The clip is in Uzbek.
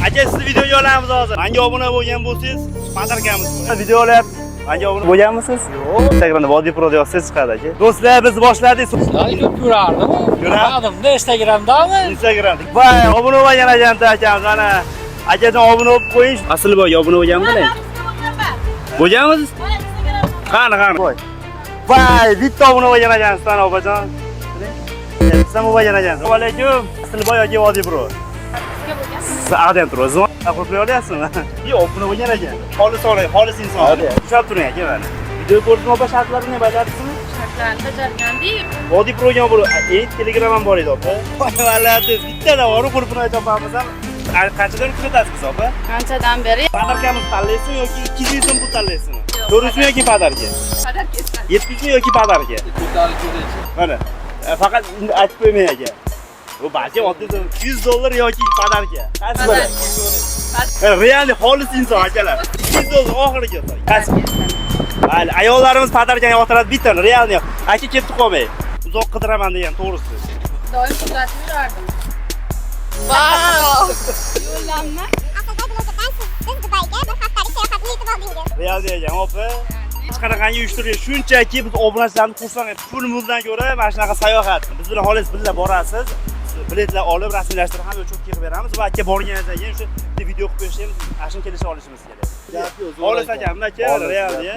Aka sizni videoga olamiz hozir. Menga obuna bo'lgan bo'lsangiz, pazarkamiz bor. Video olyapti. Menga obuna bo'lganmisiz? Yo'q. Instagramda Vodiy Pro yozsangiz chiqadi aka. Do'stlar, biz boshladik. Sizlarni ko'p ko'rardim. Ko'rardimda Instagramdami? Instagramda. Voy, obuna bo'lgan ajanta akamiz mana. Akadan obuna bo'lib qo'yish. Asli boy obuna bo'lganmi? Bo'lganmisiz? Qani. Voy. Voy, bitta obuna bo'lgan ajansizdan opajon. Sizdan bo'lgan ajansiz. Assalomu alaykum. Asli boy aka Vodiy Pro. Siz adam turasizmi? Qo'yib olyapsizmi? Yo'q, obuna bo'lgan ekan. Xolis inson. Tushab turing aka mana. Video ko'rdingmi, opa shartlarini bajaryapsizmi? Shartlarni bajargandik. Vodiy Pro'ga bo'lib, Telegram ham bor edi opa. Vallahi bittadan bor, quribini aytamiz ham. Qanchadan kuzatasiz opa? Qanchadan beri? Padarkamiz tanlaysizmi yoki 200 so'm pul tanlaysizmi? 400 mi yoki padarka? Padarka. 700 mi yoki padarka? Mana. Faqat aytib qo'ymang aka. Bu barcha oddiy $100 yoki padarka. Qaysi biri? Realni xolis inson akalar. $200 oxiriga. Qaysi? Mayli, ayollarimiz padarkani yotiradi bittani, realni. Aka ketib qolmang. Uzoq qidiraman degan to'g'risi. Doim kuzatib yurardim. Vau! Yo'llanma. Realni ekan, opa. Hech qanaqangi uyushtirgan, shunchaki biz obunachilarni xursand pulingizdan ko'ra mana shunaqa sayohat. Biz bilan xolis birga borasiz. Biletlar olib, rasmiylashtirib ham cho'tki qilib beramiz va aka borganingizdan keyin o'sha video qilib berishimiz, ashin kelishib olishimiz kerak. Xolis akam, aka, realni.